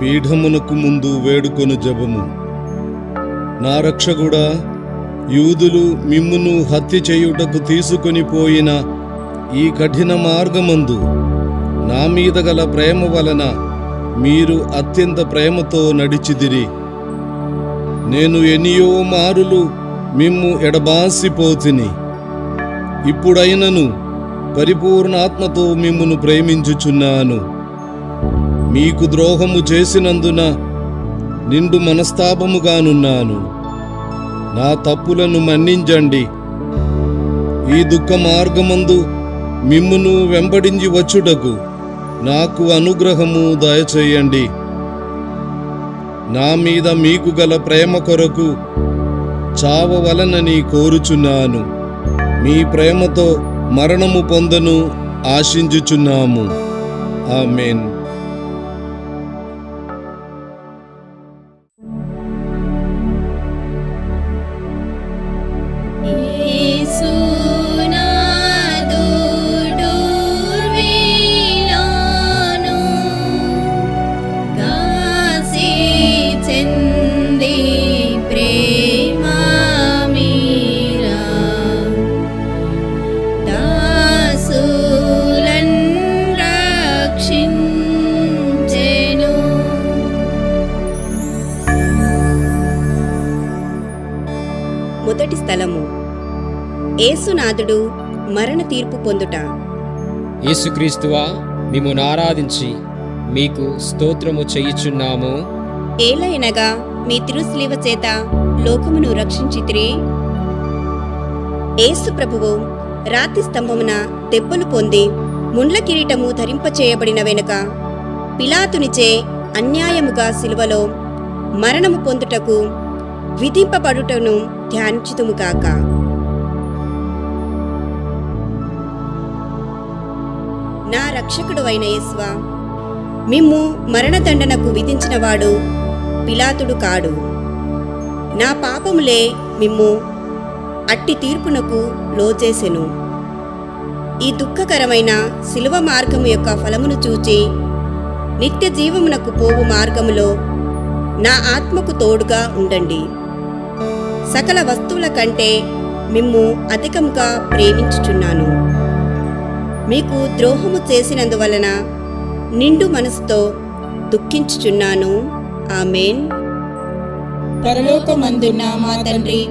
పీఠమునకు ముందు వేడుకొను జపము. నా రక్షకుడా, యూదులు మిమ్మును హత్య చేయుటకు తీసుకొని పోయిన ఈ కఠిన మార్గమందు నా మీద గల ప్రేమ వలన మీరు అత్యంత ప్రేమతో నడిచిదిరి. నేను ఎన్నియో మారులు మిమ్ము ఎడబాసిపోతిని. ఇప్పుడైనను పరిపూర్ణ ఆత్మతో మిమ్మును ప్రేమించుచున్నాను. మీకు ద్రోహము చేసినందున నిండు మనస్తాపముగానున్నాను. నా తప్పులను మన్నించండి. ఈ దుఃఖ మార్గమందు మిమ్మును వెంబడించి వచ్చుటకు నాకు అనుగ్రహము దయచేయండి. నా మీద మీకు గల ప్రేమ కొరకు చావవలనని కోరుచున్నాను. మీ ప్రేమతో మరణము పొందను ఆశించుచున్నాము. ఆమేన్. మొదటి స్థలము, యేసునాథుడు మరణ తీర్పు పొందుట. యేసుక్రీస్తువా, మిమ్మును ఆరాధించి మీకు స్తోత్రము చేయుచున్నాము. ఏలయనగా మీ తిరుశిలువ చేత లోకమును రక్షించితిరి. యేసు ప్రభువు రాతి స్తంభమున దెబ్బలు పొంది ముండ్ల కిరీటము ధరింపచేయబడిన వెనుక పిలాతునిచే అన్యాయముగా సిలువలో మరణము పొందుటకు విధింపబడుటను ధ్యానించుదుముగాక. నా రక్షకుడు అయిన యేసువా, మిమ్ము మరణదండనకు విధించినవాడు పిలాతుడు కాడు. నా పాపములే మిమ్ము అట్టి తీర్పునకు లోచేసెను. ఈ దుఃఖకరమైన శిలువ మార్గము యొక్క ఫలమును చూచి నిత్య జీవమునకు పోవు మార్గములో నా ఆత్మకు తోడుగా ఉండండి. సకల వస్తువుల కంటే మిమ్ము అధికముగా ప్రేమించుచున్నాను. మీకు ద్రోహము చేసినందువలన నిండు మనసుతో దుఃఖించుచున్నాను. ఆమేన్. పరలోకమందున్న మా తండ్రి,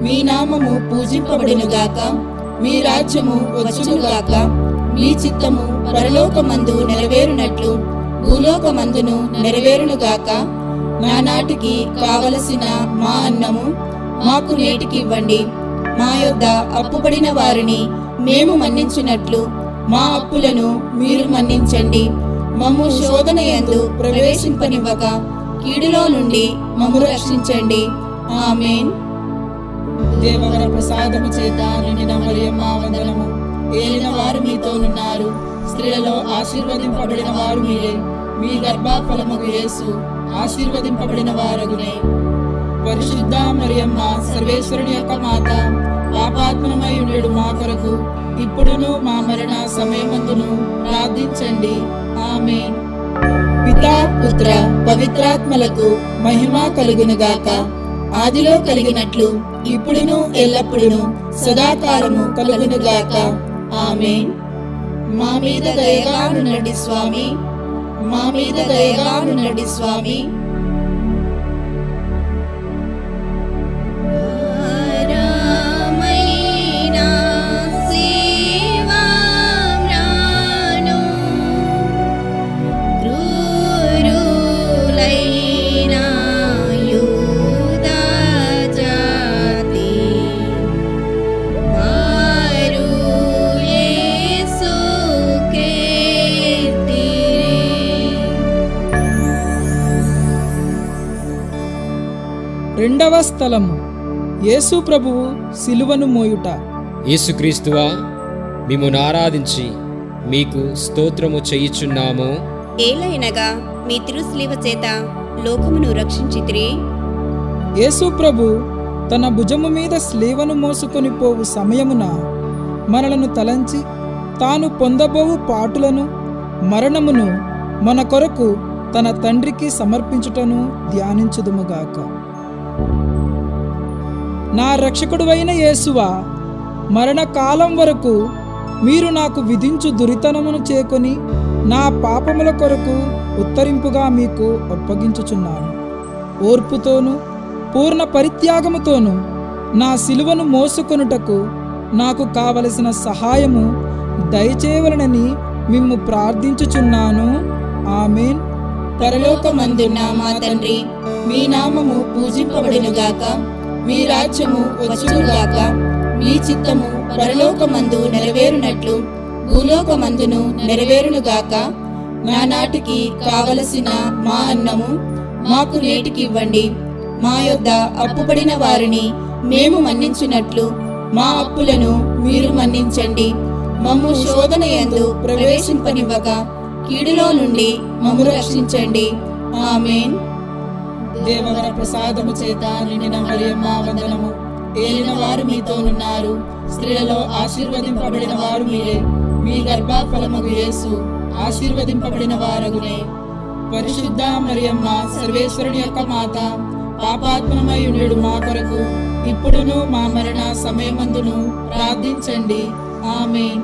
మీ నామము పూజింపబడునుగాక. మీ రాజ్యము వచ్చునుగాక. మీ చిత్తము పరలోకమందు నెరవేరునట్లు భూలోకమందును నెరవేరునుగాక. నానాటికి కావలసిన మా అన్నము మాకు నేటికి ఇవ్వండి. మా యొద్ద అప్పుపడిన వారిని మేము మన్నించినట్లు మా అప్పులను మీరు మన్నించండి. మమ్ము శోధన యందు ప్రవేశింపనివ్వక కీడులో నుండి మమ్ము రక్షించండి. ఆమేన్. దేవవర ప్రసాదము చేత నిండిన మరియమ్మ వందనము. ఏలిన వారు మీతోనున్నారు. స్త్రీలలో ఆశీర్వదింపబడిన వారు మీరే. మీ గర్భఫలమగు యేసు ఆశీర్వదింపబడిన వారగునే. పరిశుద్ధ మరియమ్మ, సర్వేశ్వరుని యొక్క మాత, పాపాత్మనమై ఉండేడు మా కొరకు ఇప్పుడును మా మరణ సమయమందును ప్రార్థించండి. ఆమేన్. పితా, పుత్ర, పవిత్రాత్మలకు మహిమ కలుగునుగాక. ఆదిలో కలిగినట్లు ఇప్పుడును ఎల్లప్పుడును సదాకాలము కలుగునుగాక. ఆమేన్. మా మీద దయగానుండండి స్వామి. మా మీద దయగానుండండి స్వామి. రెండవ స్థలము, యేసు ప్రభువు సిలువను మోయుట. యేసుక్రీస్తువా, మిమ్మును ఆరాధించి మీకు స్తోత్రము చేయుచున్నాము. ఏలయనగా మీ తిరుశిలువ చేత లోకమును రక్షించితిరి. యేసు ప్రభు తన భుజము మీద స్లీవను మోసుకొని పోవు సమయమున మనలను తలంచి తాను పొందబోవు పాటులను మరణమును మన కొరకు తన తండ్రికి సమర్పించుటను ధ్యానించుదుముగాక. నా రక్షకుడువైన యేసువా, మరణకాలం వరకు మీరు నాకు విధించు దురితనమును చేకొని నా పాపముల కొరకు ఉత్తరింపుగా మీకు అప్పగించుచున్నాను. ఓర్పుతోనూ పూర్ణ పరిత్యాగముతోనూ నా సిలువను మోసుకొనుటకు నాకు కావలసిన సహాయము దయచేయవలనని మిమ్ము ప్రార్థించుచున్నాను. ఆమేన్. పరలోకమందున్న మా తండ్రి, మీ నామము పూజింపబడునుగాక. మీ రాజ్యము వచ్చునుగాక. మీ చిత్తము పరలోకమందు నెరవేరునట్లు భూలోకమందును నెరవేరునుగాక. నానాటికి కావలసిన మా అన్నము మాకు నేటికి ఇవ్వండి. మా యొద్ద అప్పుపడిన వారిని మేము మన్నించినట్లు మా అప్పులను మీరు మన్నించండి. మమ్ము శోధన యందు ప్రవేశింపనివ్వక కీడులో నుండి మమ్ము రక్షించండి. ఆమేన్. దేవవర ప్రసాదము చేత నిండిన మరియమ్మ వందనము. ఏలిన వారు మీతోనున్నారు. స్త్రీలలో ఆశీర్వదింపబడిన వారు మీరే. మీ గర్భఫలమగు యేసు ఆశీర్వదింపబడిన వారగునే. పరిశుద్ధ మరియమ్మ, సర్వేశ్వరుని యొక్క మాత, పాపాత్మనమై ఉండేడు మా కొరకు ఇప్పుడును మా మరణ సమయమందును ప్రార్థించండి. ఆమేన్.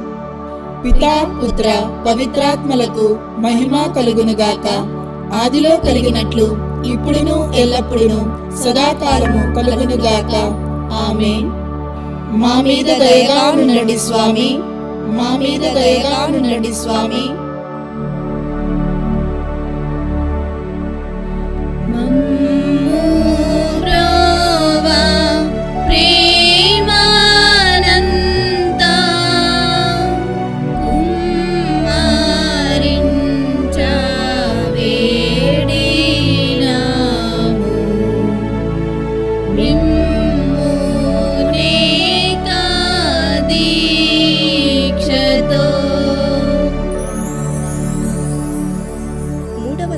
పితా, పుత్ర, పవిత్రాత్మలకు మహిమ కలుగునుగాక. ఆదిలో కలిగినట్లు ఇప్పుడును ఎల్లప్పుడును సదాకాలము కలుగునుగాక. ఆమేన్. మా మీద దయగా నుండండి స్వామి. మా మీద దయగా నుండండి స్వామి.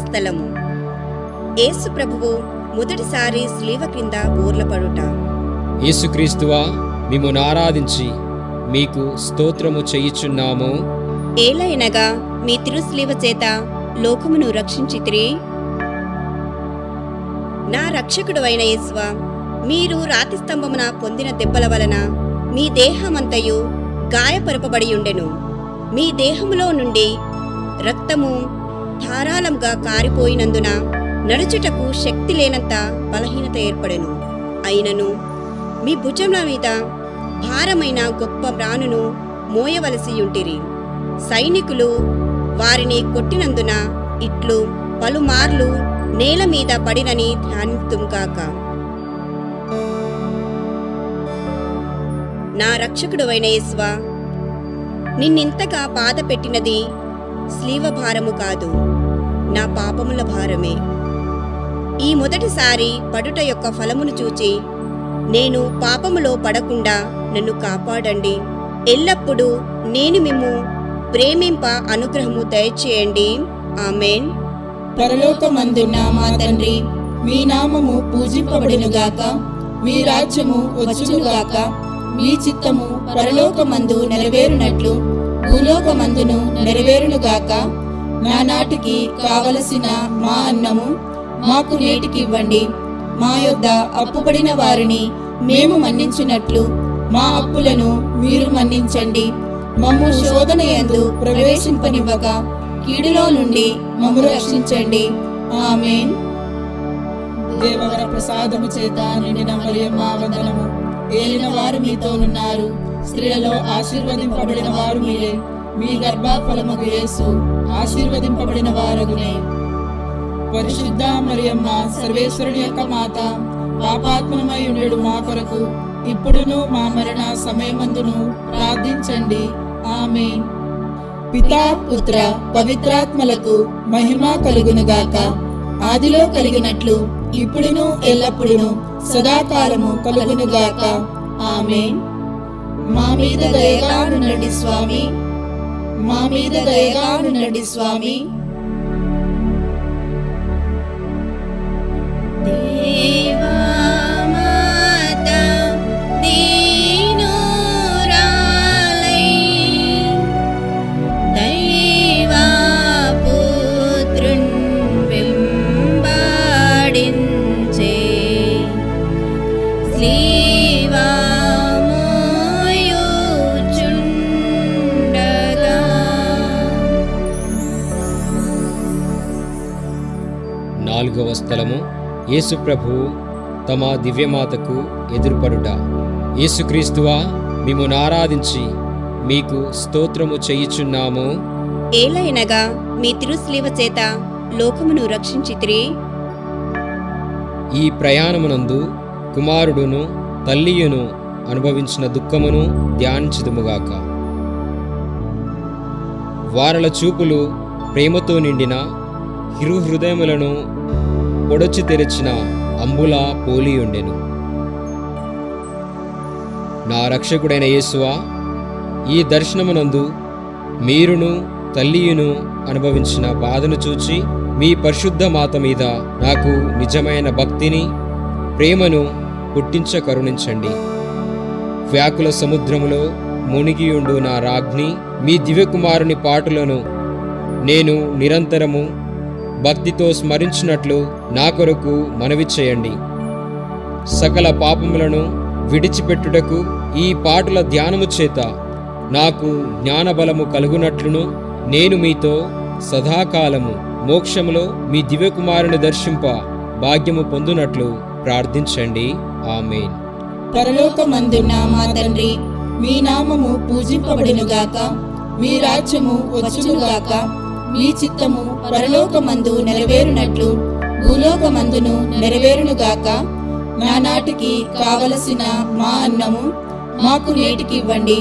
స్థలము. యేసు ప్రభువు మొదటిసారి స్లీవ క్రింద బోర్లపడుట. యేసుక్రీస్తువా, మిమ్మును ఆరాధించి మీకు స్తోత్రము చేయుచున్నాము. ఏలయనగా మీ తిరుస్లీవ చేత లోకమును రక్షించితిరి. నా రక్షకుడు అయిన యేసువా, మీరు రాతి స్తంభమున పొందిన దెబ్బల వలన మీ దేహమంతయు గాయపరపబడి ఉండెను. మీ దేహములో నుండి రక్తము ధారాళంగా కారిపోయినందున నడుచుటకు శక్తి లేనంత బలహీనత ఏర్పడెను. అయినను మీ భుజముల మీద భారమైన గొప్ప మ్రానును మోయవలసియుంటిరి. సైనికులు వారిని కొట్టినందున ఇట్లు పలుమార్లు నేల మీద పడినని ధ్యానింతుముగాక. నా రక్షకుడు అయిన యేసువా, నిన్నింతగా బాధ పెట్టినది స్లీవ భారము కాదు, నా పాపముల భారమే. ఈ మొదటిసారి పడుట యొక్క ఫలమును చూచి నేను పాపములో పడకుండా నన్ను కాపాడండి. ఎల్లప్పుడూ నేను మిమ్ము ప్రేమింప అనుగ్రహము దయచేయండి. ఆమేన్. పరలోకమందున్న మా తండ్రి, మీ నామము పూజింపబడునుగాక. మీ రాజ్యము వచ్చునుగాక. మీ చిత్తము పరలోకమందు నెరవేరునట్లు భూలోకమందును నెరవేరునుగాక. నానాటికి కావలసిన మా అన్నము మాకు నేటికి ఇవ్వండి. మా యొద్ద అప్పుపడిన వారిని మేము మన్నించినట్లు మా అప్పులను మీరు మన్నించండి. మమ్ము శోధన యందు ప్రవేశింపనివ్వక కీడులో నుండి మమ్ము రక్షించండి. ఆమేన్. దేవవర ప్రసాదము చేత నిండిన మరియమ్మ వందనము. ఏలిన వారు మీతోనున్నారు. స్త్రీలలో ఆశీర్వదింపబడిన వారు మీరే. మీ గర్భఫలమగు యేసు ఆశీర్వదింపబడిన వారగునే. పరిశుద్ధ మరియమ్మ, సర్వేశ్వరుని యొక్క మాత, పాపాత్మనమై ఉండేడు మా కొరకు ఇప్పుడును మా మరణ సమయమందును ప్రార్థించండి. ఆమేన్. పితా, పుత్ర, పవిత్రాత్మలకు మహిమ కలుగునుగాక. ఆదిలో కలిగినట్లు ఇప్పుడును ఎల్లప్పుడును సదాకాలము కలుగునుగాక. ఆమేన్. మా మీద దయగా నుండండి స్వామి. మా మీద దయగా నుండండి స్వామి. దైవపుత్రున్ 4వ స్థలము యేసు ప్రభువు తమ దివ్యమాతకు ఎదురుపడుట. యేసుక్రీస్తువా, మిమ్మును ఆరాధించి మీకు స్తోత్రము చేయుచున్నాము. ఏలయనగా మీ తిరుస్లీవ చేత లోకమును రక్షించితిరి. ఈ ప్రయాణమునందు కుమారుడును తల్లియును అనుభవించిన దుఃఖమును ధ్యానించుదుముగాక. వారల చూపులు ప్రేమతో నిండిన హృదయములను పొడచి తెరిచిన అంబులా పోలియుండెను. నా రక్షకుడైన యేసువా, ఈ దర్శనమునందు మీరును తల్లియును అనుభవించిన బాధను చూచి మీ పరిశుద్ధ మాత మీద నాకు నిజమైన భక్తిని, ప్రేమను పుట్టించ కరుణించండి. వ్యాకుల సముద్రములో మునిగియుండు నా రాజ్ఞి, మీ దివ్యకుమారుని పాటలను నేను నిరంతరము భక్తితో స్మరించినట్లు నా కొరకు మనవి చేయండి. సకల పాపములను విడిచిపెట్టుటకు ఈ పాటల ధ్యానము చేత నాకు జ్ఞానబలము కలుగునట్లును, నేను మీతో సదాకాలము మోక్షములో మీ దివ్యకుమారుని దర్శింప భాగ్యము పొందునట్లు ప్రార్థించండి. ఆమేన్. పరలోకమందున్న మా తండ్రి, మీ నామము పూజింపబడునుగాక, మీ రాజ్యము వచ్చునుగాక, మీ చిత్తము పరలోకమందు నెరవేరునట్లు భూలోకమందును నెరవేరునుగాక. నానాటికి కావలసిన మా అన్నము మాకు నేటికి ఇవ్వండి.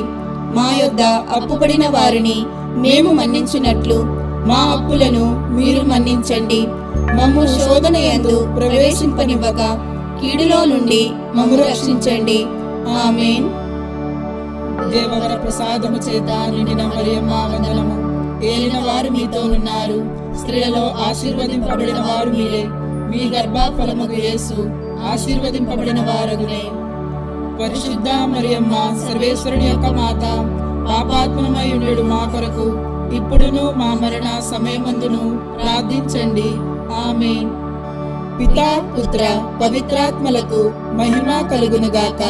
మా యొద్ద అప్పుపడిన వారిని మేము మన్నించినట్లు మా అప్పులను మీరు మన్నించండి. మమ్ము శోధన యందు ప్రవేశింపనివ్వక కీడులో నుండి మమ్ము రక్షించండి. ఆమేన్. దేవవర ప్రసాదము చేత నిండిన మరియమ్మ వందనము. ఏలిన వారు మీతోనున్నారు, స్త్రీలలో ఆశీర్వదింపబడిన వారు మీరే. మీ గర్భఫలముగు యేసు ఆశీర్వదింపబడిన వారగునే. పరిశుద్ధ మరియమ్మ, సర్వేశ్వరుని యొక్క మాత, పాపాత్మమై ఉండేడు మా కొరకు ఇప్పుడును మా మరణ సమయమందును ప్రార్థించండి. ఆమేన్. పితా, పుత్ర, పవిత్రాత్మలకు మహిమ కలుగునుగాక.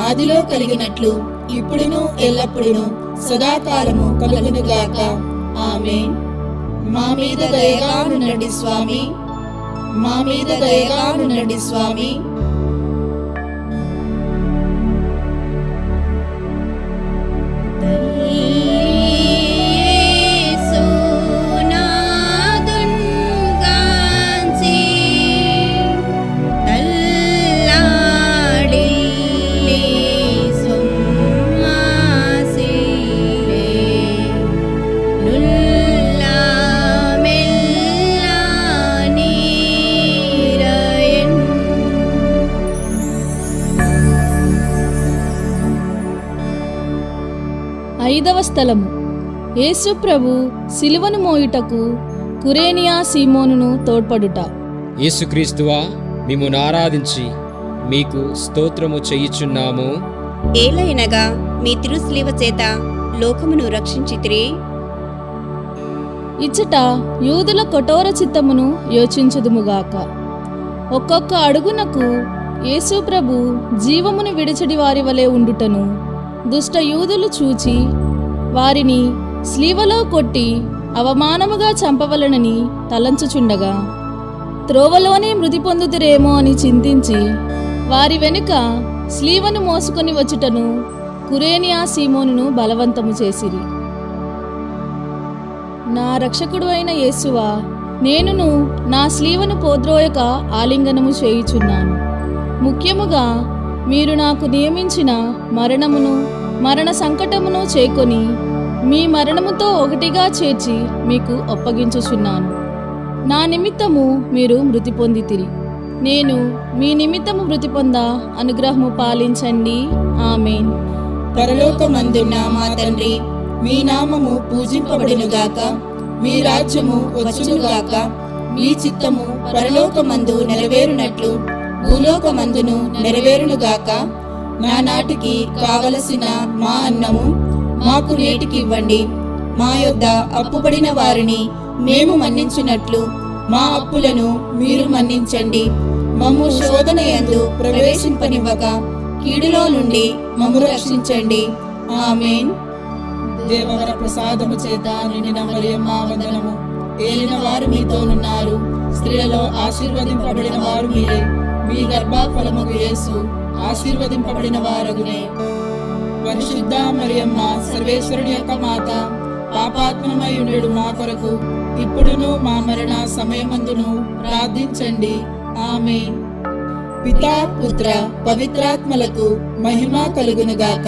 ఆదిలో కలిగినట్లు ఇప్పుడును ఎల్లప్పుడును సదాకాలము కలుగునుగాక. ఆమేన్. మా మీద దయగా నుండండి స్వామి, మా మీద దయగా నుండండి స్వామి. ఐదవ స్థలము యేసు ప్రభు సిలువను మోయుటకు కురేనియా సీమోనును తోడ్పడుట. యేసుక్రీస్తువా, మిమ్మును ఆరాధించి మీకు స్తోత్రము చేయుచున్నాము. ఏలయనగా మీ తిరుస్లీవ చేత లోకమును రక్షించితిరి. ఇచ్చట యూదుల కఠోర చిత్తమును యోచించుదుముగాక. ఒక్కొక్క అడుగునకు యేసు ప్రభు జీవమును విడిచడి వారి వలె ఉండుటను దుష్ట యూదులు చూచి వారిని స్లీవలో కొట్టి అవమానముగా చంపవలనని తలంచుచుండగా త్రోవలోనే మృతి పొందుతురేమో అని చింతించి వారి వెనుక స్లీవను మోసుకొని వచ్చుటను కురేనియా సీమోనును బలవంతము చేసిరి. నా రక్షకుడు అయిన యేసువా, నేనును నా స్లీవను పోద్రోయక ఆలింగనము చేయుచున్నాను. ముఖ్యముగా మీరు నాకు నియమించిన మరణమును మరణ సంకటమును చేకొని మీ మరణముతో ఒకటిగా చేర్చి మీకు అప్పగించుచున్నాను. నా నిమిత్తము మీరు మృతి పొందితిరి, నేను మీ నిమిత్తము మృతి పొంద అనుగ్రహము పాలించండి. ఆమేన్. పరలోకమందున్న మా తండ్రి, మీ నామము పూజింపబడునుగాక, మీ రాజ్యము వచ్చునుగాక, మీ చిత్తము పరలోకమందు నెరవేరునట్లు భూలోకమందును నెరవేరునుగాక. నానాటికి కావలసిన మా అన్నము మాకు నేటికి ఇవ్వండి. మా యొద్ద అప్పుపడిన వారిని మేము మన్నించినట్లు మా అప్పులను మీరు మన్నించండి. మమ్ము శోధన యందు ప్రవేశింపనివ్వక కీడులో నుండి మమ్ము రక్షించండి. ఆమేన్. దేవవర ప్రసాదము చేత నిండిన మరియమ్మ వందనము. ఏలిన వారు మీతోనున్నారు, స్త్రీలలో ఆశీర్వదింపబడిన వారు మీరే. మీ గర్భఫలముగు యేసు ఆశీర్వదింపబడిన వారగునే. పరిశుద్ధ మరియమ్మ సర్వేశ్వరుని యొక్క మాత, పాపాత్మమై ఉండేడు మా కొరకు ఇప్పుడును మా మరణ సమయమందును ప్రార్థించండి. ఆమేన్. పితా పుత్ర పవిత్రాత్మలకు మహిమ కలుగునుగాక.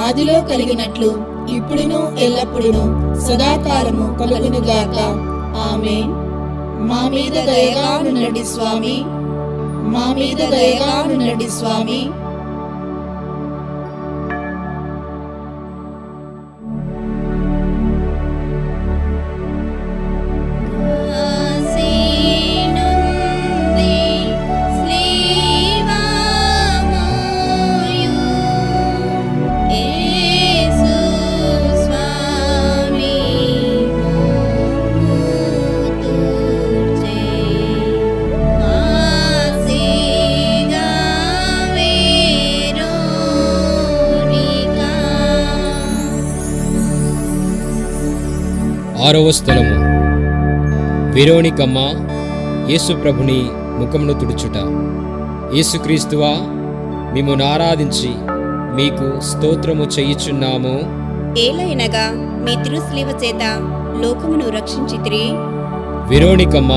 ఆదిలో కలిగినట్లు ఇప్పుడును ఎల్లప్పుడును సదాకాలము కలుగునుగాక. ఆమేన్. మా మీద దయగా నుండండి స్వామి, మా మీద దయగా నుండండి స్వామి. ఆరవ స్థలము. వెరోనికమ్మ యేసు ప్రభుని ముఖమును తుడుచుట. యేసుక్రీస్తువా, మిమ్మును ఆరాధించి మీకు స్తోత్రము చేయుచున్నాము. ఏలయనగా మీ తిరుస్లీవ చేత లోకమును రక్షించితిరి. వెరోనికమ్మ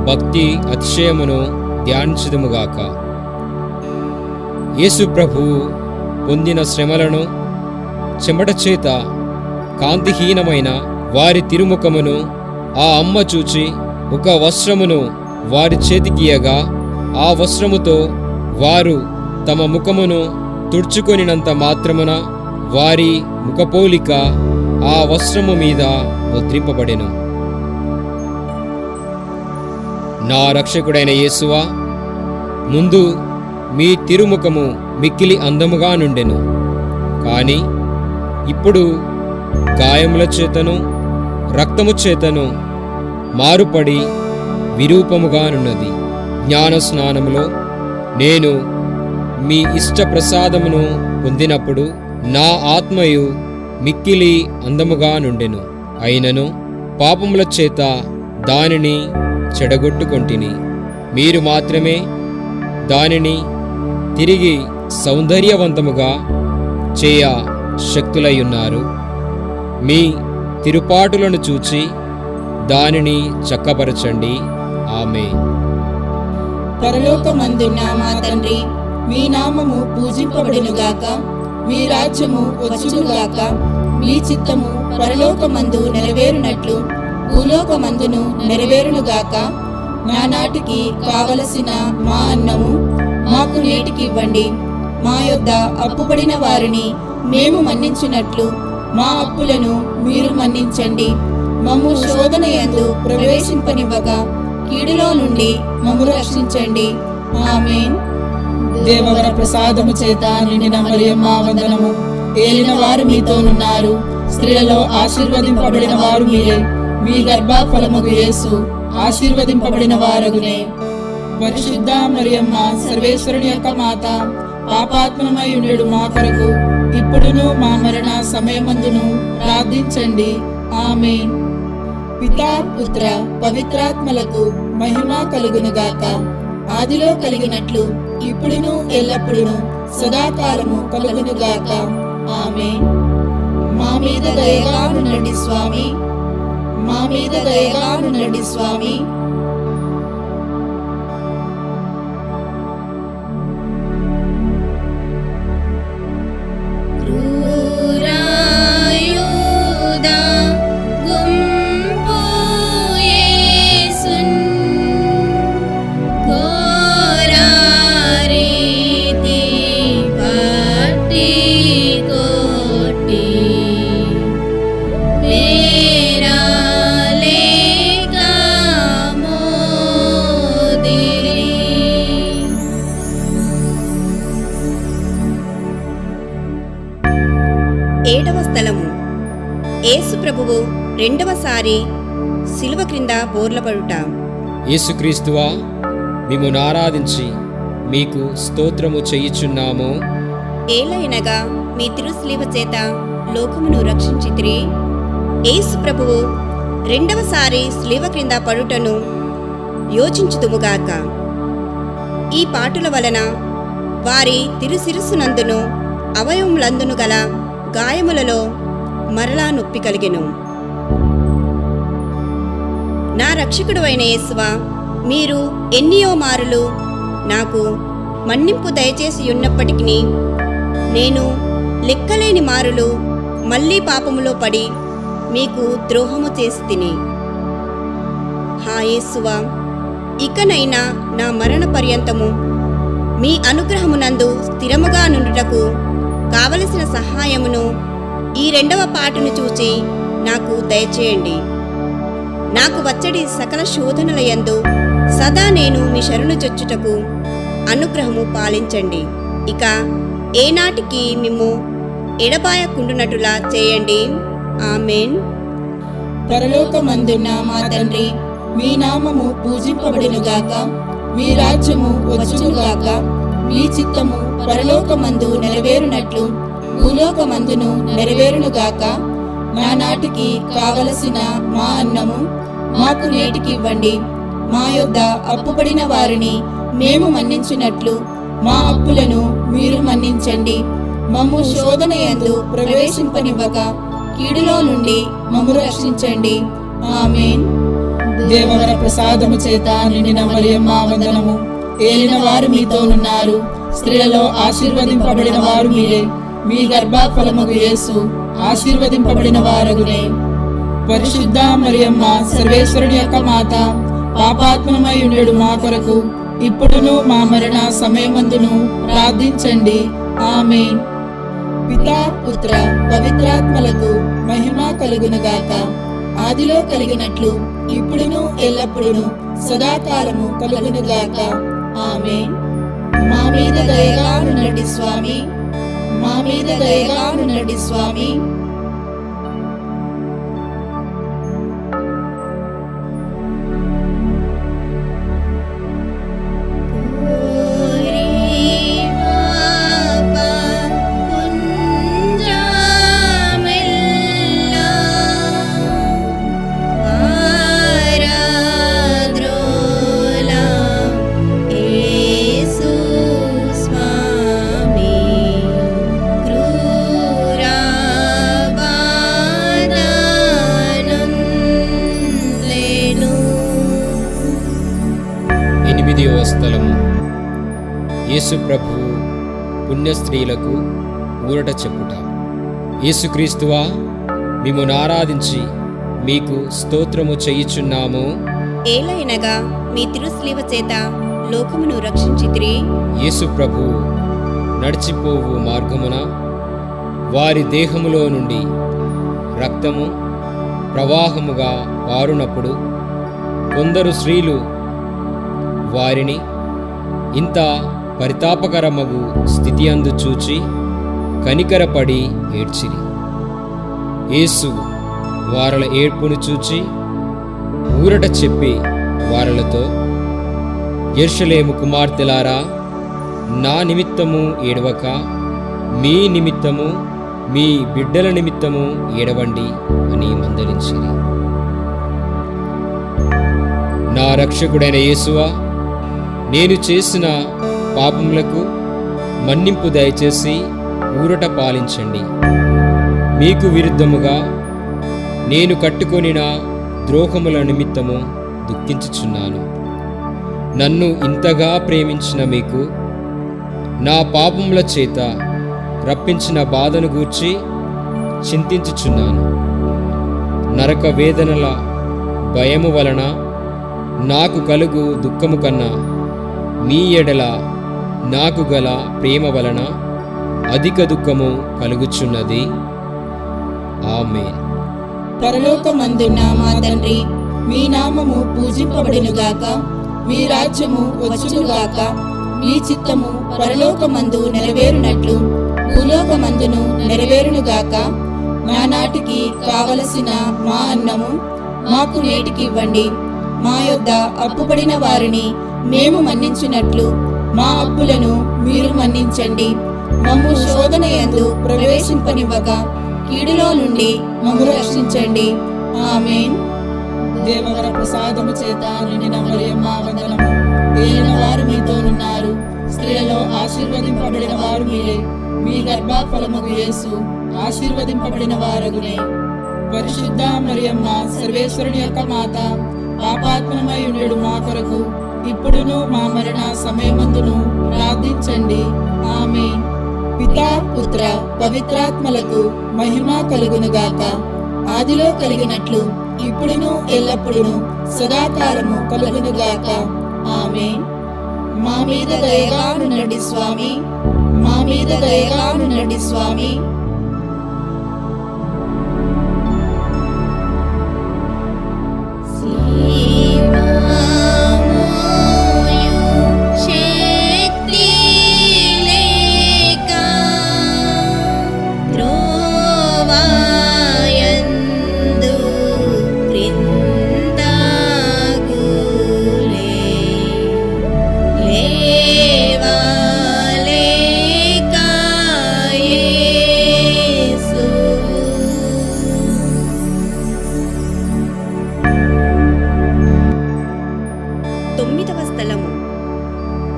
భక్తి అతిశయమును ధ్యానించుదుముగాక. యేసు ప్రభువు పొందిన శ్రమలను, చెమట చేత కాంతిహీనమైన వారి తిరుముఖమును ఆ అమ్మ చూచి ఒక వస్త్రమును వారి చేతికియగా, ఆ వస్త్రముతో వారు తమ ముఖమును తుడుచుకొనినంత మాత్రమున వారి ముఖపోలిక ఆ వస్త్రము మీద ముద్రింపబడెను. నా రక్షకుడైన యేసువా, ముందు మీ తిరుముఖము మిక్కిలి అందముగా నుండెను, కాని ఇప్పుడు గాయముల చేతను రక్తము చేతను మారుపడి విరూపముగానున్నది. జ్ఞాన స్నానములో నేను మీ ఇష్ట ప్రసాదమును పొందినప్పుడు నా ఆత్మయు మిక్కిలి అందముగా నుండెను. అయినను పాపముల చేత దానిని చెడగొట్టుకొంటిని. మీరు మాత్రమే దానిని తిరిగి సౌందర్యవంతముగా చేయ శక్తులయ్యున్నారు. మీ తిరుపాటులను చూచి దానిని చక్కపరచండి. ఆమేన్. పరలోకమందున్న మా తండ్రి, మీ నామము పూజింపబడునుగాక. మీ రాజ్యము వచ్చునుగాక. మీ చిత్తము పరలోకమందు నెరవేరునట్లు భూలోకమందును నెరవేరునుగాక. నానాటికి కావలసిన మా అన్నము మాకు నేటికి ఇవ్వండి. మా యొద్ద అప్పుపడిన వారిని మేము మన్నించినట్లు మా అప్పులను మీరు మన్నించండి. మమ్ము శోధన యందు ప్రవేశింపనివ్వక కీడులో నుండి మమ్ము రక్షించండి. ఆమేన్. దేవవర ప్రసాదము చేత నిండిన మరియమ్మ వందనము. ఏలిన వారు మీతోనున్నారు. స్త్రీలలో ఆశీర్వదింపబడిన వారు మీరే. మీ గర్భఫలముగు యేసు ఆశీర్వదింపబడిన వారగునే. పరిశుద్ధ మరియమ్మ సర్వేశ్వరుని యొక్క మాత, పాపాత్మమై ఉండేడు మా కొరకు ఇప్పుడును మా మరణ సమయమందును ప్రార్థించండి. ఆమేన్. పితా పుత్ర పవిత్రాత్మలకు మహిమ కలుగునుగాక. ఆదిలో కలిగినట్లు ఇప్పుడును ఎల్లప్పుడును సదాకాలము కలుగునుగాక. ఆమేన్. మా మీద దయగా నుండండి స్వామి, మా మీద దయగా నుండండి స్వామి. ఏడవ స్థలము. యేసు ప్రభువు రెండవసారి శిలువ క్రింద బోర్లపడుట. యేసుక్రీస్తువా, మిమ్మును ఆరాధించి మీకు స్తోత్రము చేయుచున్నాము. ఏలయనగా మీ తిరుస్లీవ చేత లోకమును రక్షించితిరి. యేసు ప్రభువు రెండవసారి శిలువ క్రింద పడుటను యోచించుదుముగాక. ఈ పాటుల వలన వారి తిరుశిరస్సునందును అవయవములందును గల గాయములలో మరలా నొప్పి కలిగెను. నా రక్షకుడు అయిన యేసువా, మీరు ఎన్నియో మారులు నాకు మన్నింపు దయచేసి ఉన్నప్పటికీ నేను లెక్కలేని మారులు మళ్ళీ పాపములో పడి మీకు ద్రోహము చేసి తిని. హా యేసువా, ఇకనైనా నా మరణ పర్యంతము మీ అనుగ్రహమునందు స్థిరముగా నుండుటకు కావలసిన సహాయమును ఈ 2వ పాటును చూచి నాకు దయచేయండి. నాకు వచ్చడి సకల శోధనల యందు సదా నేను మీ శరణు చొచ్చుటకు అనుగ్రహము పాలించండి. ఇక ఏనాటికి మిమ్ము ఎడబాయకుండునట్టులా చేయండి. ఆమేన్. పరలోకమందున్న మా తండ్రి, మీ నామము పూజింపబడునుగాక. మీ రాజ్యము వచ్చునుగాక. మీ చిత్తము పరలోకమందు నెరవేరునట్లు భూలోకమందును నెరవేరునుగాక. నానాటికి కావలసిన మా అన్నము మాకు నేటికివ్వండి. మా యొద్ద అప్పుపడిన వారిని మేము మన్నించినట్లు మా అప్పులను మీరు మన్నించండి. మమ్ము శోధనయందు ప్రవేశింపనివ్వక కీడులో నుండి మమ్ము రక్షించండి. ఆమేన్. దేవవర ప్రసాదము చేత నిండిన మరియమ్మ వందనము. ఏలిన వారు మీతోనున్నారు. స్త్రీలలో ఆశీర్వదింపబడిన వారు మీరే. మీ గర్భఫలమగు యేసు ఆశీర్వదింపబడిన వారగునే. పరిశుద్ధ మరియమ్మ, సర్వేశ్వరుని యొక్క మాత, పాపాత్మమై ఉండెడు మా కొరకు ఇప్పుడును మా మరణ సమయమందును ప్రార్థించండి. ఆమేన్. పితా, పుత్ర, పవిత్రాత్మలకు మహిమ కలుగునుగాక. ఆదిలో కలిగినట్లు ఇప్పుడును ఎల్లప్పుడును సదాకాలము కలుగునుగాక. ఆమేన్. మా మీద దయగా నుండండి స్వామి. మా మీద దయగా నుండండి స్వామి. స్థలము. యేసు ప్రభువు పుణ్యస్త్రీలకు ఊరట చెప్పుట. యేసుక్రీస్తువా, మిమ్మును ఆరాధించి మీకు స్తోత్రము చేయుచున్నాము. ఏలైనగా మీ తిరుస్లీవ చేత లోకమును రక్షించితిరి. యేసు ప్రభువు నడిచిపోవు మార్గమున వారి దేహములో నుండి రక్తము ప్రవాహముగా పారునప్పుడు కొందరు స్త్రీలు వారిని ఇంత పరితాపకరమగు స్థితి అందు చూచి కనికరపడి ఏడ్చిరి. యేసు వారల ఏడ్పును చూచి ఊరట చెప్పి వారలతో, యెరూషలేము కుమార్తెలారా, నా నిమిత్తము ఏడవక మీ నిమిత్తము మీ బిడ్డల నిమిత్తము ఏడవండి అని మందలించిరి. నా రక్షకుడైన యేసువా, నేను చేసిన పాపములకు మన్నింపు దయచేసి ఊరట పాలించండి. మీకు విరుద్ధముగా నేను కట్టుకొనిన ద్రోహముల నిమిత్తము దుఃఖించుచున్నాను. నన్ను ఇంతగా ప్రేమించిన మీకు నా పాపముల చేత రప్పించిన బాధను గూర్చి చింతించుచున్నాను. నరక వేదనల భయము వలన నాకు కలుగు దుఃఖము కన్నా మీ ఎడల నాకు గల ప్రేమ వలన అధిక దుఃఖము కలుగుచున్నది. ఆమేన్. పరలోకమందున్న మా తండ్రి, మీ నామము పూజింపబడునుగాక. మీ రాజ్యము వచ్చునుగాక. మీ చిత్తము పరలోకమందు నెరవేరునట్లు భూలోకమందును నెరవేరునుగాక. నానాటికి కావలసిన మా అన్నము మాకు నేటికివ్వండి. మా యొద్ద అప్పుపడిన వారిని మేము మన్నించినట్లు మా అప్పులను మీరు మన్నించండి. మమ్ము శోధనయందు ప్రవేశింపనివ్వక కీడులో నుండి మమ్ము రక్షించండి. ఆమేన్. దేవవర ప్రసాదము చేత నిండిన మరియమ్మ వందనము. ఏలిన వారు మీతోనున్నారు, స్త్రీలలో ఆశీర్వదింపబడిన వారు మీరే. మీ గర్భఫలముగు యేసు ఆశీర్వదింపబడిన వారగునే. పరిశుద్ధ మరియమ్మ సర్వేశ్వరుని యొక్క మాత, పాపాత్మమై ఉండేడు మా కొరకు ఇప్పుడును మా మరణ సమయమందును ప్రార్థించండి. ఆమేన్. పితా పుత్ర పవిత్రాత్మలకు మహిమ కలుగునుగాక. ఆదిలో కలిగినట్లు ఇప్పుడును ఎల్లప్పుడును సదాకాలము కలుగునుగాక. ఆమేన్. మా మీద దయగా నుండండి స్వామి, మా మీద దయగా నుండండి స్వామి.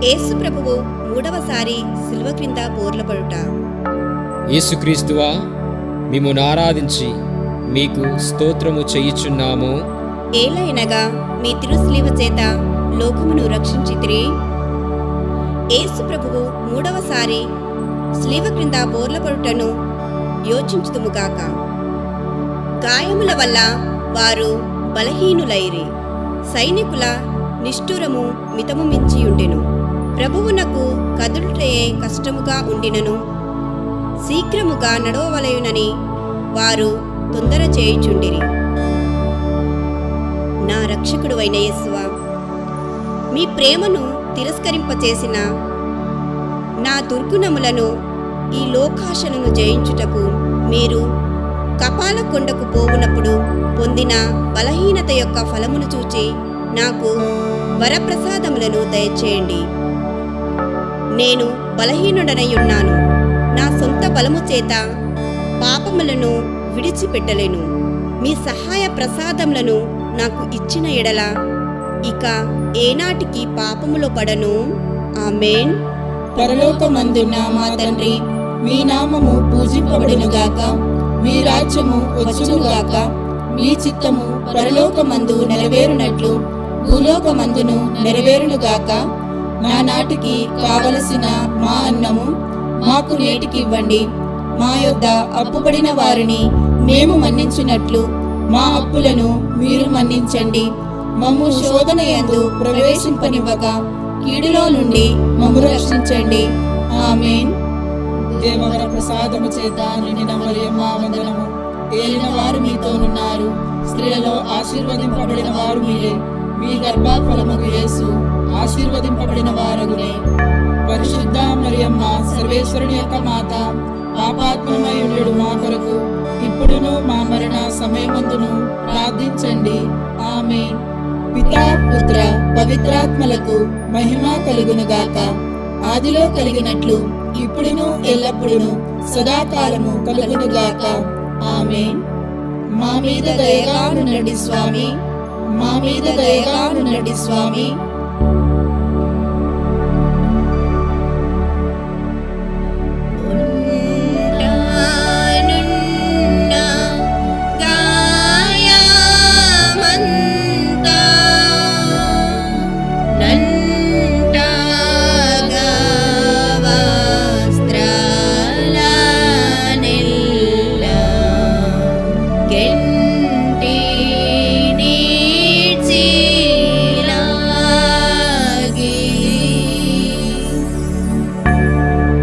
యేసు ప్రభువు మూడవసారి శిలువ క్రింద బోర్లపడుట. యేసుక్రీస్తువా, మిమ్మును ఆరాధించి మీకు స్తోత్రము చేయుచున్నాము. ఏలైనగా మీ తిరుశిలువ చేత లోకమును రక్షించితిరి. యేసు ప్రభువు మూడవసారి శిలువ క్రింద బోర్లపడుటను యోచించుదుముగాక. గాయముల వల్ల వారు బలహీనులైరి. సైనికుల నిష్ఠురము మితము మించియుండెను. ప్రభువునకు కదులుటే కష్టముగా ఉండినను శీఘ్రముగా నడవవలయునని వారు తొందర చేయుచుండిరి. నా రక్షకుడు అయిన యేసువా, మీ ప్రేమను తిరస్కరింపచేసిన నా దుర్గుణములను, ఈ లోకాశలను జయించుటకు మీరు కపాల కొండకు పోవునప్పుడు పొందిన బలహీనత యొక్క ఫలమును చూచి నాకు వరప్రసాదములను దయచేయండి. నేను బలహీనుడనయ్యున్నాను. నా సొంత బలము చేత పాపములను విడిచిపెట్టలేను. మీ సహాయ ప్రసాదములను నాకు ఇచ్చిన ఎడల ఇక ఏనాటికి పాపములో పడను. ఆమేన్. పరలోకమందున్న మా తండ్రి, మీ నామము పూజింపబడునుగాక. మీ రాజ్యము వచ్చునుగాక. మీ చిత్తము పరలోకమందు నెరవేరునట్లు భూలోకమందును నెరవేరునుగాక. నా నాటికి కావలసిన మా అన్నము మాకు నేటికి ఇవ్వండి. మా యొద్ద అప్పుపడిన వారిని మేము మన్నించినట్లు మా అప్పులను మీరు మన్నించండి. మమ్ము శోధన యందు ప్రవేశింపనివ్వక కీడులో నుండి మమ్ము రక్షించండి. ఆమేన్. దేవవర ప్రసాదము చేత నిండిన మరియమ్మ వందనము. ఏలిన వారు మీతోనున్నారు, స్త్రీలలో ఆశీర్వదింపబడిన వారు మీరే. మీ గర్భఫలముగు యేసు ఆశీర్వదింపబడిన వారగునే. పరిశుద్ధ మరియమ్మ సర్వేశ్వరుని యొక్క మాత, పాపాత్మమై ఉండేడు మా కొరకు ఇప్పుడును మా మరణ సమయమందును ప్రార్థించండి. ఆమేన్. పితా పుత్ర పవిత్రాత్మలకు మహిమ కలుగునుగాక. ఆదిలో కలిగినట్లు ఇప్పుడును ఎల్లప్పుడును సదాకాలము కలుగునుగాక. ఆమేన్. మా మీద దయగా నుండండి స్వామి, మా మీద దయగా నుండండి స్వామి.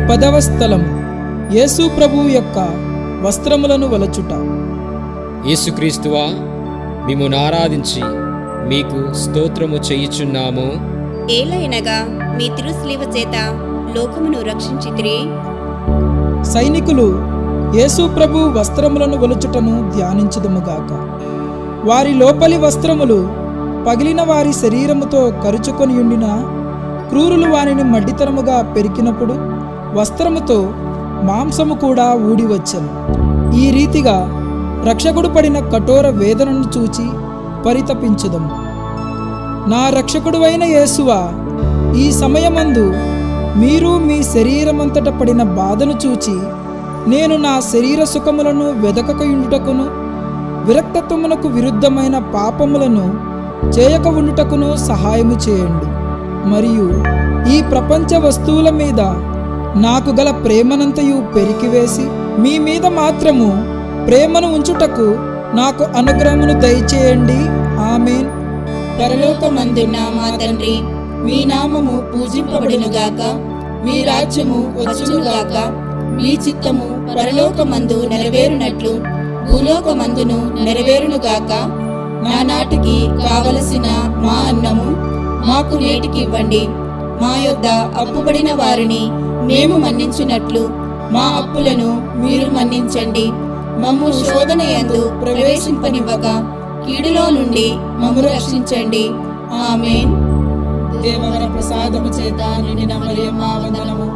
పదవ స్థలము యేసు ప్రభువు యొక్క వస్త్రములను వలచుట. యేసుక్రీస్తువా, మిమ్మును ఆరాధించి మీకు స్తోత్రము చేయుచున్నాము. ఏలైనగా మీ తిరుశిలువ చేత లోకమును రక్షించితిరి. సైనికులు యేసు ప్రభు వస్త్రములను వలుచుటను ధ్యానించుదుముగాక. వారి లోపలి వస్త్రములు పగిలిన వారి శరీరముతో కరుచుకొని ఉండిన క్రూరులు వారిని మడ్డితనముగా పెరికినప్పుడు వస్త్రముతో మాంసము కూడా ఊడి వచ్చెను. ఈ రీతిగా రక్షకుడు పడిన కఠోర వేదనను చూచి పరితపించుదము. నా రక్షకుడువైన యేసువా, ఈ సమయమందు మీరు మీ శరీరమంతట పడిన బాధను చూచి నేను నా శరీర సుఖములను వెదకకయుండుటకును విరక్తత్వమునకు విరుద్ధమైన పాపములను చేయక ఉండుటకును సహాయము చేయండి. మరియు ఈ ప్రపంచ వస్తువుల మీద నాకు గల ప్రేమనంతయు పెరికివేసి మీ మీద మాత్రము ప్రేమను ఉంచుటకు నాకు అనుగ్రహమును దయచేయండి. ఆమేన్. పరలోకమందున్న మా తండ్రి, మీ నామము పూజింపబడునుగాక, మీ రాజ్యము వచ్చునుగాక, మీ చిత్తము పరలోకమందు నెరవేరునట్లు భూలోకమందును నెరవేరునుగాక. నానాటికి కావలసిన మా అన్నము మాకు నేటికి ఇవ్వండి. మా యొద్ద అప్పుబడిన వారిని మేము మన్నించున్నట్లు మా అప్పులను మీరు మన్నించండి. మమ్ము శోధన యందు ప్రవేశింపనివ్వక కీడులో నుండి మమ్ము రక్షించండి. ఆమేన్. దేవవర ప్రసాదము చేత నిండిన మరియమ్మ వందనము.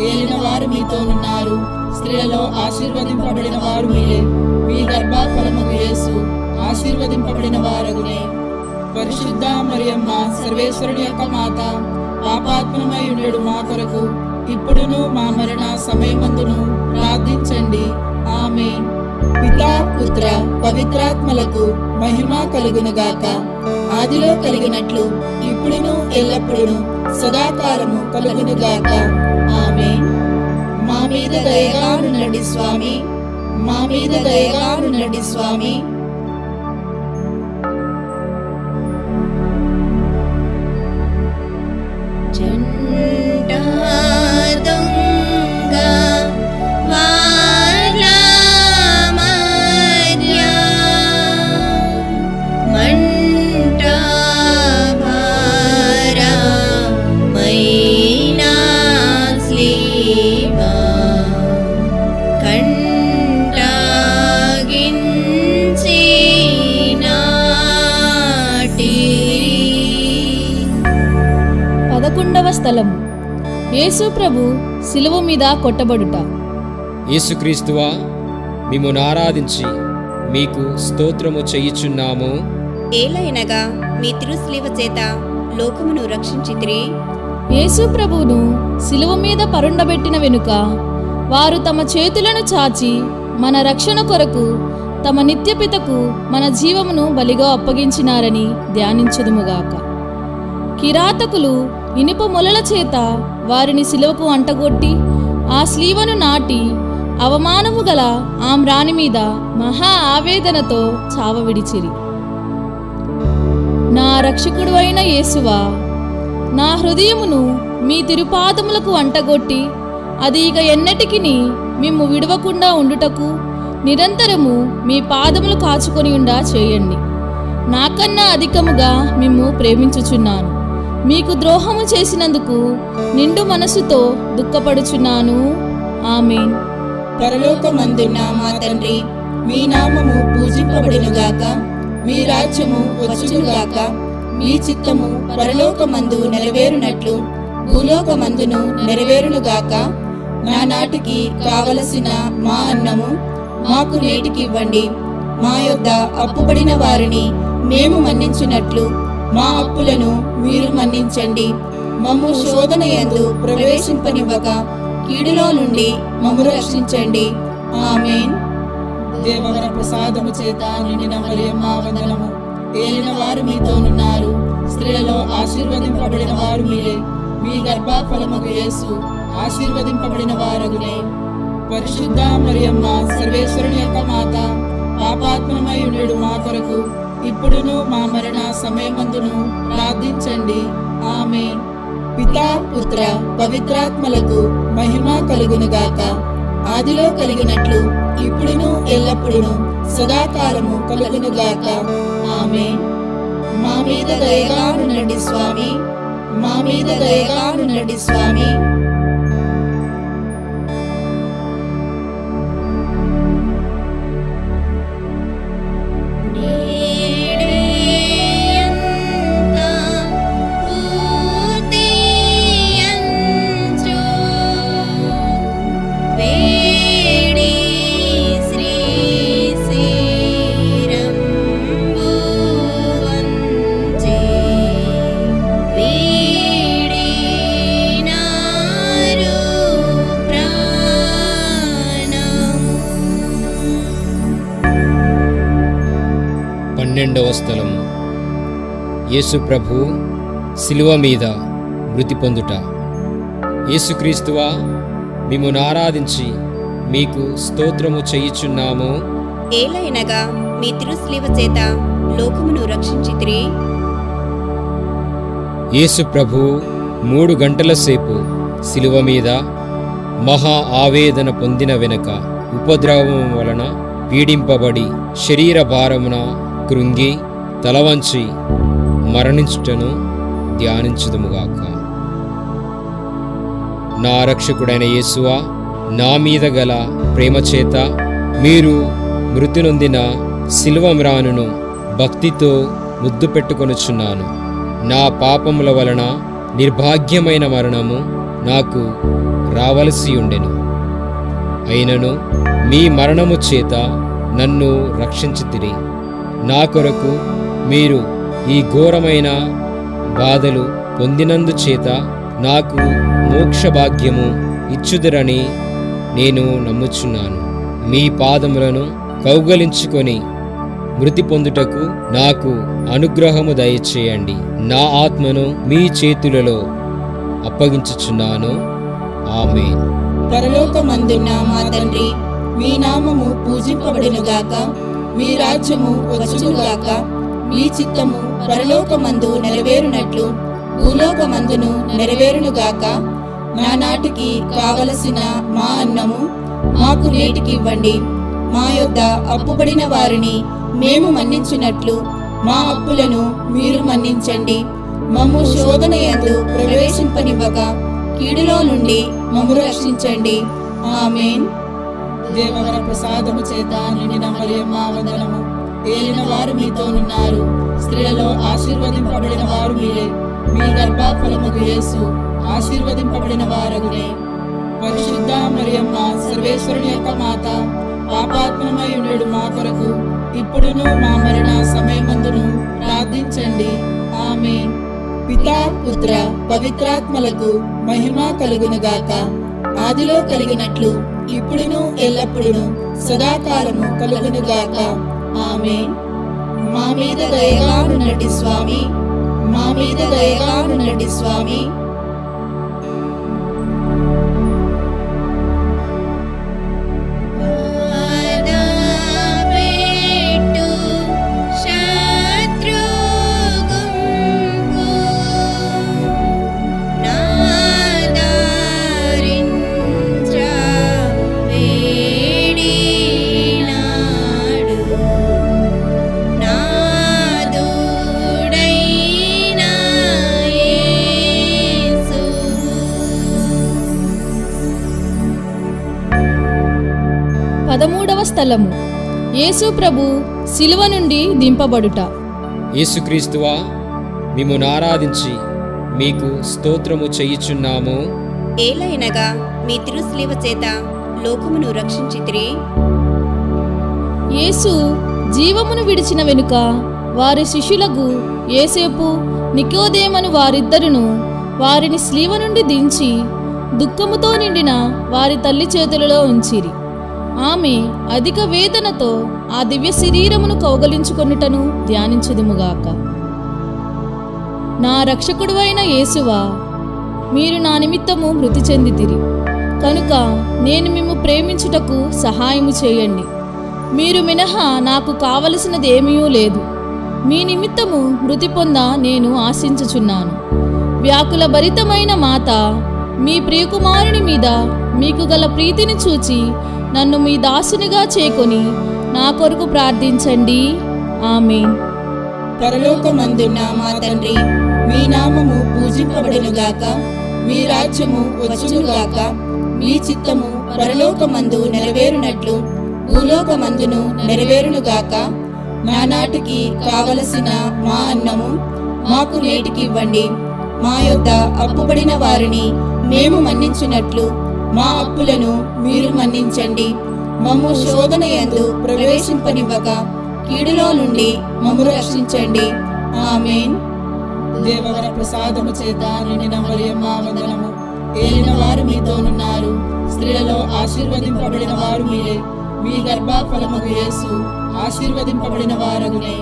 ఏలిన వారు మీతోనున్నారు, స్త్రీలలో ఆశీర్వదింపబడిన వారు మీరే. మీ గర్భఫలముకు యేసు ఆశీర్వదింపబడిన వారగునే. పరిశుద్ధ మరియమ్మ, సర్వేశ్వరుని యొక్క మాత, పాపాత్మనమై ఉండెడు మా కొరకు ఇప్పుడును మా మరణ సమయమందును ప్రార్థించండి. ఆమేన్. పితా, పుత్ర, పవిత్రాత్మలకు మహిమ కలుగునుగాక. ఆదిలో కలిగినట్లు ఇప్పుడును ఎల్లప్పుడును సదాకాలము కలుగునుగాక. ఆమేన్. మా మీద దయగా ఉండండి స్వామి, మా మీద దయగా ఉండండి స్వామి. స్థలము యేసు ప్రభు శిలువ మీద కొట్టబడుట. యేసుక్రీస్తువా, మిమ్మును ఆరాధించి మీకు స్తోత్రము చేయుచున్నాము. ఏలైనగా మీ తిరుశిలువ చేత లోకమును రక్షించితిరి. యేసు ప్రభువును శిలువ మీద పరుండబెట్టిన వెనుక వారు తమ చేతులను చాచి మన రక్షణ కొరకు తమ నిత్యపితకు మన జీవమును బలిగా అప్పగించినారని ధ్యానించుదుముగాక. కిరాతకులు ఇనుప మొలల చేత వారిని శిలువకు అంటగొట్టి ఆ స్లీవను నాటి అవమానము గల ఆ మ్రాని మీద మహా ఆవేదనతో చావ విడిచిరి. నా రక్షకుడు అయిన యేసువా, నా హృదయమును మీ తిరుపాదములకు అంటగొట్టి అది ఇక ఎన్నటికిని మిమ్ము విడవకుండా ఉండుటకు నిరంతరము మీ పాదములు కాచుకొని ఉండా చేయండి. నాకన్నా అధికముగా మిమ్ము ప్రేమించుచున్నాను. మీకు ద్రోహము చేసినందుకు నిండు మనసుతో దుఃఖపడుచున్నాను. ఆమేన్. పరలోకమందున్న మా తండ్రి, మీ నామము పూజింపబడునుగాక, మీ రాజ్యము వచ్చునుగాక, మీ చిత్తము పరలోకమందు నెరవేరునట్లు భూలోకమందును నెరవేరునుగాక. నానాటికి కావలసిన మా అన్నము మాకు నేటికి ఇవ్వండి. మా యొద్ద అప్పుబడిన వారిని మేము మన్నించున్నట్లు మా అప్పులను మీరు మన్నించండి. మమ్ము శోధన యందు ప్రవేశింపనివ్వక కీడులో నుండి మమ్ము రక్షించండి. ఆమేన్. దేవవర ప్రసాదము చేత నిండిన మరియమ్మ వందనము. ఏలిన వారు మీతోనున్నారు, స్త్రీలలో ఆశీర్వదింపబడిన వారు మీరే. మీ గర్భఫలముకు యేసు ఆశీర్వదింపబడిన వారగునే. పరిశుద్ధ మరియమ్మ, సర్వేశ్వరుని యొక్క మాత, పాపాత్మనమై ఉండెడు మా కొరకు ఇప్పుడును మా మరణ సమయమందును ప్రార్థించండి. ఆమేన్. పితా, పుత్ర, పవిత్రాత్మలకు మహిమ కలుగునుగాక. ఆదిలో కలిగినట్లు ఇప్పుడును ఎల్లప్పుడును సదాకాలము కలుగునుగాక. ఆమేన్. మా మీద దయగా ఉండండి స్వామి, మా మీద దయగా ఉండండి స్వామి. 12వ స్థలము. యేసు ప్రభు శిలువ మీద మృతి పొందుట. యేసుక్రీస్తువా, మిమ్మును ఆరాధించి మీకు స్తోత్రము చేయుచున్నాము. ఏలైనగా మీ తిరుస్లీవ చేత లోకమును రక్షించితిరి. యేసు ప్రభు 3 గంటల సేపు శిలువ మీద మహా ఆవేదన పొందిన వెనుక ఉపద్రవం వలన పీడింపబడి శరీర భారమున కృంగి తలవంచి మరణించుటను ధ్యానించుదుముగాక. నా రక్షకుడైన యేసువా, నా మీద గల ప్రేమ చేత మీరు మృతి నొందిన శిలువ మ్రానును భక్తితో ముద్దు పెట్టుకొనుచున్నాను. నా పాపముల వలన నిర్భాగ్యమైన మరణము నాకు రావలసి ఉండెను. అయినను మీ మరణము చేత నన్ను రక్షించితిరి. నా కొరకు మీరు ఈ ఘోరమైన బాధలు పొందినందు చేత నాకు మోక్ష భాగ్యము ఇచ్చుదురని నేను నమ్ముచున్నాను. మీ పాదములను కౌగలించుకొని మృతి పొందుటకు నాకు అనుగ్రహము దయచేయండి. నా ఆత్మను మీ చేతులలో అప్పగించుచున్నాను. ఆమేన్. పరలోకమందున్న మా తండ్రి, మీ నామము పూజింపబడునుగాక, మీ రాజ్యము వచ్చునుగాక, మీ చిత్తము పరలోకమందు నెరవేరునట్లు భూలోకమందును నెరవేరునుగాక. నానాటికి కావలసిన మా అన్నము మాకు నేటికి ఇవ్వండి. మా యొద్ద అప్పుబడిన వారిని మేము మన్నించినట్లు మా అప్పులను మీరు మన్నించండి. మమ్ము శోధన యందు ప్రవేశింపనివ్వక కీడులో నుండి మమ్ము రక్షించండి. ఆమేన్. దేవవర ప్రసాదము చేత నిండిన మరియమ్మ వందనము. ఏలిన వారు మీతోనున్నారు. స్త్రీలలో ఆశీర్వదింపబడిన వారు మీరే. మీ గర్భఫలముగు యేసు ఆశీర్వదింపబడిన వారగునే. పరిశుద్ధ మరియమ్మ, సర్వేశ్వరుని యొక్క మాత, పాపాత్మమై ఉండేడు మా కొరకు ఇప్పుడును మా మరణ సమయమందును ప్రార్థించండి. ఆమేన్. పితా, పుత్ర, పవిత్రాత్మలకు మహిమ కలుగునుగాక. ఆదిలో కలిగినట్లు ఇప్పుడును ఎల్లప్పుడును సదాకాలము కలుగునుగాక. ఆమేన్. మా మీద దయగానుండండి స్వామి, మా మీద దయగానుండండి స్వామి. స్థలము. యేసు ప్రభు శిలువ నుండి దింపబడుట. యేసుక్రీస్తువా, మిమ్మును ఆరాధించి మీకు స్తోత్రము చేయుచున్నాము. ఏలైనగా మీ తిరుస్లీవ చేత లోకమును రక్షించితిరి. యేసు జీవమును విడిచిన వెనుక వారి శిష్యులకు యేసేపు, నికోదేమను వారిద్దరును వారిని శిలువ నుండి దించి దుఃఖముతో నిండిన వారి తల్లి చేతులలో ఉంచిరి. ఆమె అధిక వేదనతో ఆ దివ్య శరీరమును కౌగలించుకొనుటను ధ్యానించుదుముగాక. నా రక్షకుడువైన యేసువా, మీరు నా నిమిత్తము మృతి చెందితిరి కనుక నేను మిమ్ము ప్రేమించుటకు సహాయము చేయండి. మీరు మినహా నాకు కావలసినదేమీ లేదు. మీ నిమిత్తము మృతి పొంద నేను ఆశించుచున్నాను. వ్యాకుల భరితమైన మాత, మీ ప్రియకుమారుని మీద మీకు గల ప్రీతిని చూచి నన్ను మీ దాసునిగా చేకొని నా కొరకు ప్రార్థించండి. ఆమేన్. పరలోకమందున్న మా తండ్రి, మీ నామము పూజింపబడునుగాక, మీ రాజ్యము వచ్చునుగాక, మీ చిత్తము పరలోకమందు నెరవేరునట్లు భూలోకమందును నెరవేరునుగాక. నానాటికి కావలసిన మా అన్నము మాకు నేటికి ఇవ్వండి. మా యొద్ద అప్పుబడిన వారిని మేము మన్నించినట్లు మా అప్పులను మీరు మన్నించండి. మమ్ము శోధన యందు ప్రవేశింపనివ్వక కీడులో నుండి మమ్ము రక్షించండి. ఆమేన్. దేవవర ప్రసాదము చేత నిండిన మరియమ్మ వందనము. ఏలిన వారు మీతోనున్నారు. స్త్రీలలో ఆశీర్వదింపబడిన వారు మీరే. మీ గర్భఫలముగు యేసు ఆశీర్వదింపబడిన వారగునే.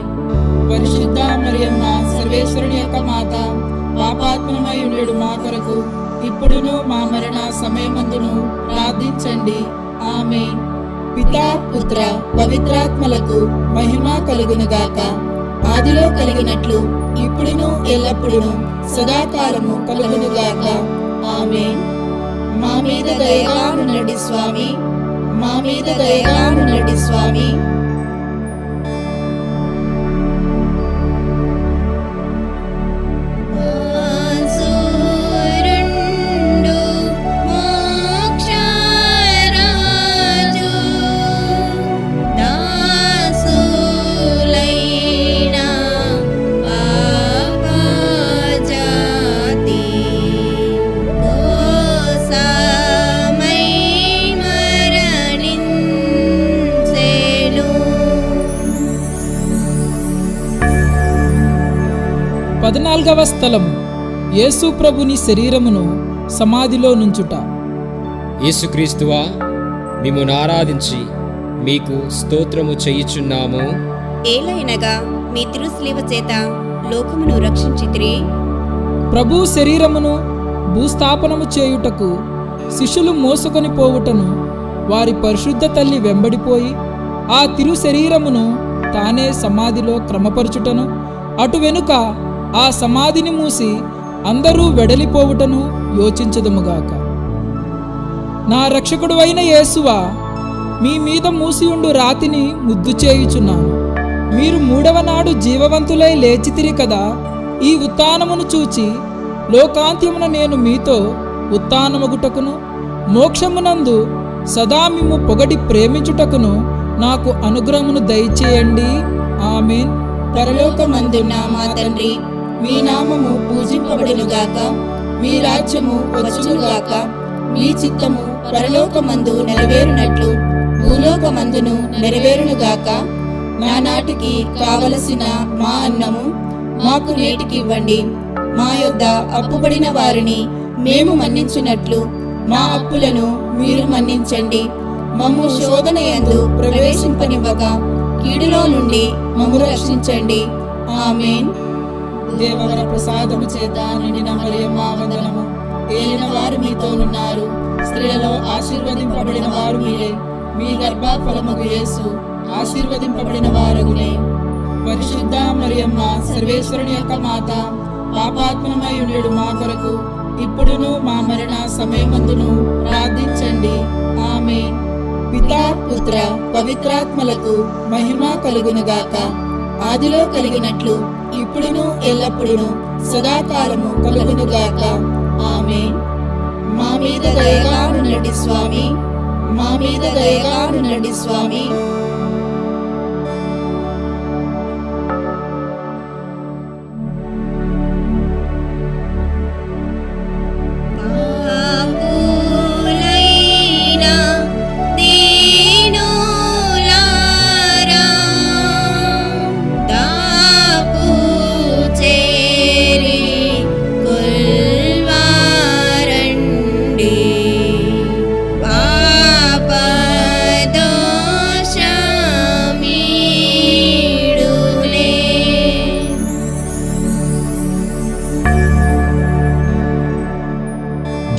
పరిశుద్ధ మరియమ్మ సర్వేశ్వరుని యొక్క మాత, పాపాత్మమై ఉండేడు మా కొరకు ఇప్పుడును మా మరణ సమయమందును ప్రార్థించండి. ఆమేన్. పితా పుత్ర పవిత్రాత్మలకు మహిమ కలుగునుగాక. ఆదిలో కలిగినట్లు ఇప్పుడును ఎల్లప్పుడును సదాకాలము కలుగునుగాక. ఆమేన్. మా మీద దయగా ఉండండి స్వామి, మా మీద దయగా ఉండండి స్వామి. పద్నాలుగవ స్థలము, యేసు ప్రభుని శరీరమును సమాధిలో నుంచుట. యేసుక్రీస్తువా, మిమ్మును ఆరాధించి మీకు స్తోత్రము చేయుచున్నాము. ఏలైనగా మీ తిరుశిలువ చేత లోకమును రక్షించితిరి. ప్రభు శరీరమును భూస్థాపనము చేయుటకు శిష్యులు మోసుకొని పోవుటను వారి పరిశుద్ధ తల్లి వెంబడిపోయి ఆ తిరు శరీరమును తానే సమాధిలో క్రమపరుచుటను, అటు వెనుక ఆ సమాధిని మూసి అందరూ వెడలిపోవుటను యోచించదుముగాక. నా రక్షకుడు అయిన యేసువా, మీ మీద మూసియుండు రాతిని ముద్దు చేయుచున్నాను. మీరు 3వ నాడు జీవవంతులై లేచితిరి కదా. ఈ ఉత్థానమును చూచి లోకాంత్యమున నేను మీతో ఉత్థానమగుటకును మోక్షమునందు సదా మిమ్ము పొగడి ప్రేమించుటకును నాకు అనుగ్రహమును దయచేయండి. ఆమేన్. పరలోకమందున్న మా తండ్రి, మీ నామము పూజింపబడునుగాక. మీ రాజ్యము వచ్చునుగాక. మీ చిత్తము పరలోకమందు నెరవేరునట్లు భూలోకమందును నెరవేరునుగాక. నానాటికి కావలసిన మా అన్నము మాకు నేటికి ఇవ్వండి. మా యొద్ద అప్పుబడిన వారిని మేము మన్నించున్నట్లు మా అప్పులను మీరు మన్నించండి. మమ్ము శోధనయందు ప్రవేశింపనివ్వక కీడులో నుండి మమ్ము రక్షించండి. ఆమేన్. దేవవర ప్రసాదము చేత నిండిన మరియమ్మ వందనము. ఏలిన వారు మీతోనున్నారు, స్త్రీలలో ఆశీర్వదింపబడిన వారు మీరే. మీ గర్భఫలమగు యేసు ఆశీర్వదింపబడిన వారగునే. పరిశుద్ధ మరియమ్మ సర్వేశ్వరుని యొక్క మాత, పాపాత్మమై ఉండేడు మా కొరకు ఇప్పుడును మా మరణ సమయమందును ప్రార్థించండి. ఆమేన్. పితా పుత్ర పవిత్రాత్మలకు మహిమ కలుగునుగాక. ఆదిలో కలిగినట్లు ఇప్పుడును ఎల్లప్పుడును సదాకాలము కలుగునుగాక. ఆమేన్. మా మీద దయగా ఉండండి స్వామి, మా మీద దయగా ఉండండి స్వామి.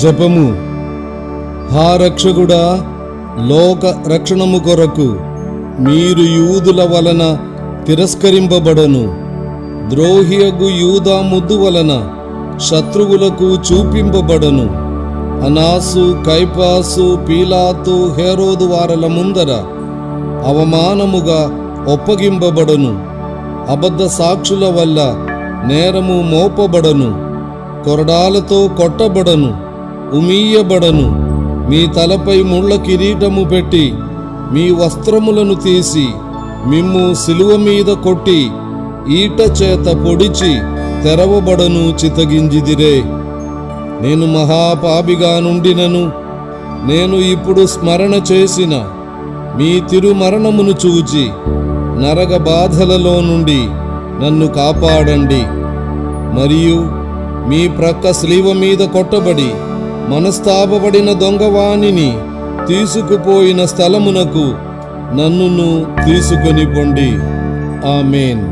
జపము. హా రక్షకుడా, లోక రక్షణము కొరకు మీరు యూదుల వలన తిరస్కరింపబడను. ద్రోహియగు యూదా ముద్దు వలన శత్రువులకు చూపింపబడను. అనాసు, కైపాసు, పీలాతు, హేరోదు వారల ముందర అవమానముగా ఒప్పగింపబడను. అబద్ధ సాక్షుల వల్ల నేరము మోపబడను. కొరడాలతో కొట్టబడను, ఉమీయబడను. మీ తలపై ముళ్ళ కిరీటము పెట్టి మీ వస్త్రములను తీసి మిమ్ము సిలువ మీద కొట్టి ఈట చేత పొడిచి తెరవబడను చితగింజిదిరే. నేను మహాపాపిగా నుండినను నేను ఇప్పుడు స్మరణ చేసిన మీ తిరుమరణమును చూచి నరక బాధలలో నుండి నన్ను కాపాడండి. మరియు మీ ప్రక్క శిలువ మీద కొట్టబడి మనస్తాపపడిన దొంగవాణిని తీసుకుపోయిన స్థలమునకు నన్నును తీసుకొని పొండి. ఆమేన్.